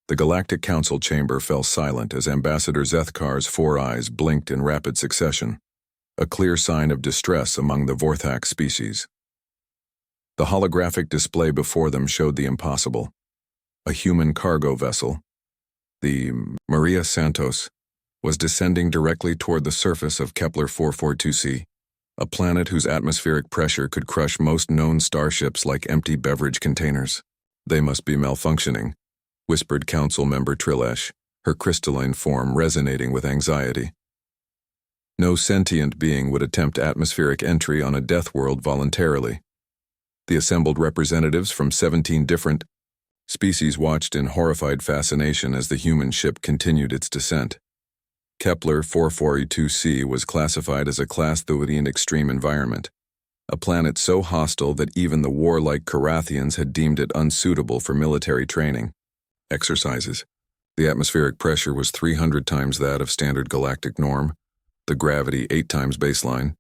The Galactic Council chamber fell silent as Ambassador Zethkar's 4 eyes blinked in rapid succession, a clear sign of distress among the Vorthak species. The holographic display before them showed the impossible. A human cargo vessel, the Maria Santos, was descending directly toward the surface of Kepler 442c, a planet whose atmospheric pressure could crush most known starships like empty beverage containers. "They must be malfunctioning," whispered Council Member Trilesh, her crystalline form resonating with anxiety. No sentient being would attempt atmospheric entry on a death world voluntarily. The assembled representatives from 17 different species watched in horrified fascination as the human ship continued its descent. Kepler 442c was classified as a Class 3 in extreme environment, a planet so hostile that even the warlike Carathians had deemed it unsuitable for military training. Exercises. The atmospheric pressure was 300 times that of standard galactic norm, the gravity 8 times baseline,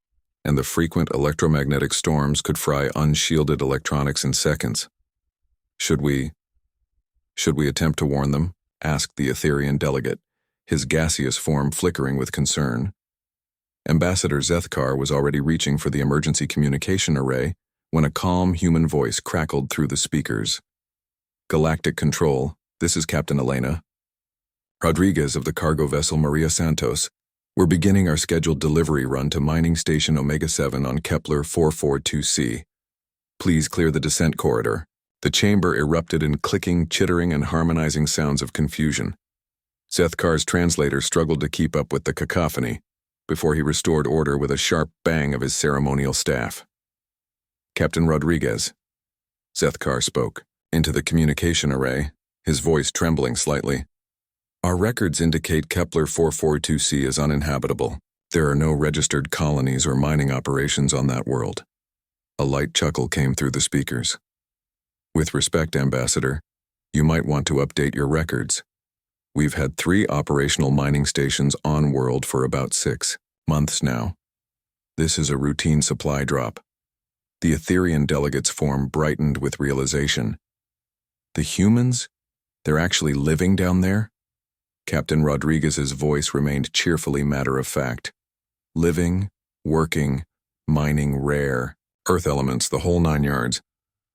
and the frequent electromagnetic storms could fry unshielded electronics in seconds. Should we attempt to warn them?" asked the Etherian delegate, his gaseous form flickering with concern. Ambassador Zethkar was already reaching for the emergency communication array when a calm human voice crackled through the speakers. "Galactic Control, this is Captain Elena Rodriguez of the cargo vessel Maria Santos. We're beginning our scheduled delivery run to mining station Omega-7 on Kepler 442c. Please clear the descent corridor." The chamber erupted in clicking, chittering, and harmonizing sounds of confusion. Zethkar's translator struggled to keep up with the cacophony before he restored order with a sharp bang of his ceremonial staff. "Captain Rodriguez," Zethkar spoke into the communication array, his voice trembling slightly. "Our records indicate Kepler 442c is uninhabitable. There are no registered colonies or mining operations on that world." A light chuckle came through the speakers. "With respect, Ambassador, you might want to update your records. We've had 3 operational mining stations on-world for about 6 months now. This is a routine supply drop." The Etherian delegate's form brightened with realization. "The humans? They're actually living down there?" Captain Rodriguez's voice remained cheerfully matter-of-fact. "Living, working, mining rare, earth elements, the whole 9 yards.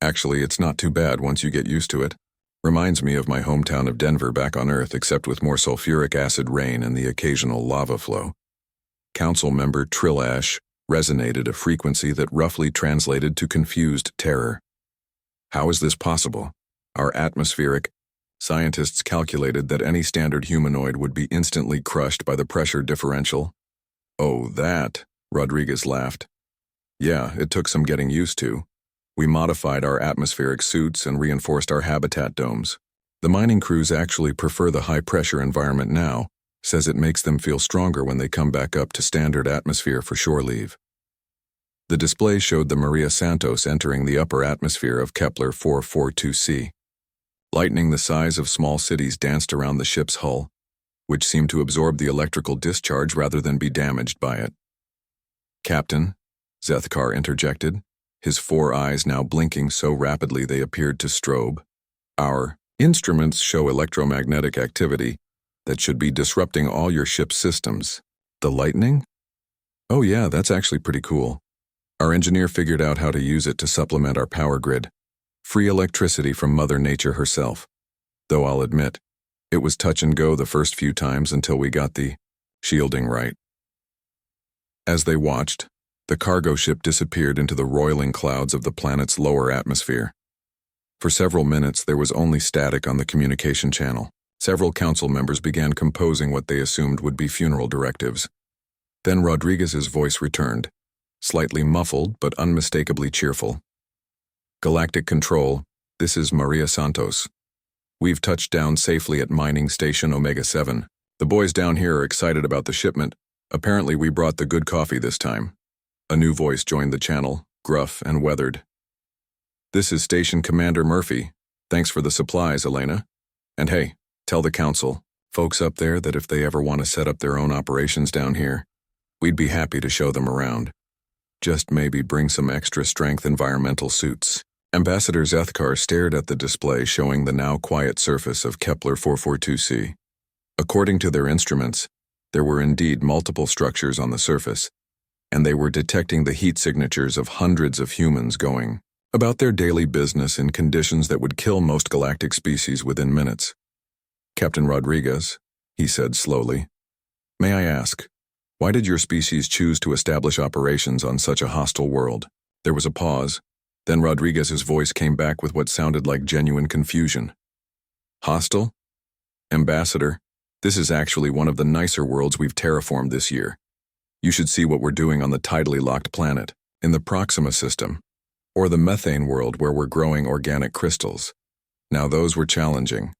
Actually, it's not too bad once you get used to it. Reminds me of my hometown of Denver back on Earth, except with more sulfuric acid rain and the occasional lava flow." Council Member Trilash resonated a frequency that roughly translated to confused terror. "How is this possible? Our atmospheric scientists calculated that any standard humanoid would be instantly crushed by the pressure differential." "Oh, that," Rodriguez laughed. "Yeah, it took some getting used to. We modified our atmospheric suits and reinforced our habitat domes. The mining crews actually prefer the high-pressure environment now, says it makes them feel stronger when they come back up to standard atmosphere for shore leave." The display showed the Maria Santos entering the upper atmosphere of Kepler 442c. Lightning the size of small cities danced around the ship's hull, which seemed to absorb the electrical discharge rather than be damaged by it. "Captain," Zethkar interjected, his 4 eyes now blinking so rapidly they appeared to strobe, "our instruments show electromagnetic activity that should be disrupting all your ship's systems." "The lightning? Oh yeah, that's actually pretty cool. Our engineer figured out how to use it to supplement our power grid. Free electricity from Mother Nature herself. Though I'll admit, it was touch and go the first few times until we got the shielding right." As they watched, the cargo ship disappeared into the roiling clouds of the planet's lower atmosphere. For several minutes, there was only static on the communication channel. Several council members began composing what they assumed would be funeral directives. Then Rodriguez's voice returned, slightly muffled but unmistakably cheerful. "Galactic Control, this is Maria Santos. We've touched down safely at mining station Omega-7. The boys down here are excited about the shipment. Apparently we brought the good coffee this time." A new voice joined the channel, gruff and weathered. "This is Station Commander Murphy. Thanks for the supplies, Elena. And hey, tell the council, folks up there, that if they ever want to set up their own operations down here, we'd be happy to show them around. Just maybe bring some extra strength environmental suits." Ambassador Zethkar stared at the display showing the now quiet surface of Kepler 442c. According to their instruments, there were indeed multiple structures on the surface, and they were detecting the heat signatures of hundreds of humans going about their daily business in conditions that would kill most galactic species within minutes. "Captain Rodriguez," he said slowly, "may I ask, why did your species choose to establish operations on such a hostile world?" There was a pause. Then Rodriguez's voice came back with what sounded like genuine confusion. "Hostile? Ambassador, this is actually one of the nicer worlds we've terraformed this year. You should see what we're doing on the tidally locked planet, in the Proxima system, or the methane world where we're growing organic crystals. Now those were challenging."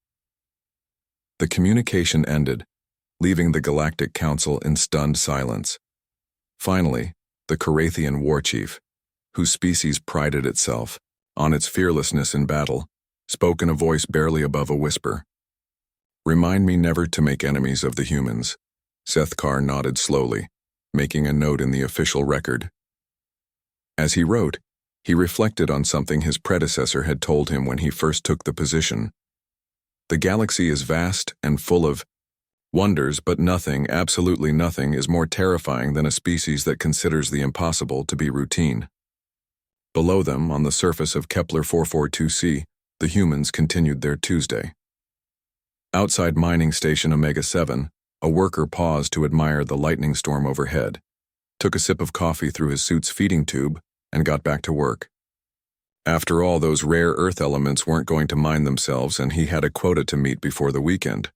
The communication ended, leaving the Galactic Council in stunned silence. Finally, the Carathian war chief, whose species prided itself on its fearlessness in battle, spoke in a voice barely above a whisper. "Remind me never to make enemies of the humans." Zethkar nodded slowly, making a note in the official record. As he wrote, he reflected on something his predecessor had told him when he first took the position. "The galaxy is vast and full of wonders, but nothing, absolutely nothing, is more terrifying than a species that considers the impossible to be routine." Below them, on the surface of Kepler 442c, the humans continued their Tuesday. Outside mining station Omega 7, a worker paused to admire the lightning storm overhead, took a sip of coffee through his suit's feeding tube, and got back to work. After all, those rare Earth elements weren't going to mine themselves, and he had a quota to meet before the weekend.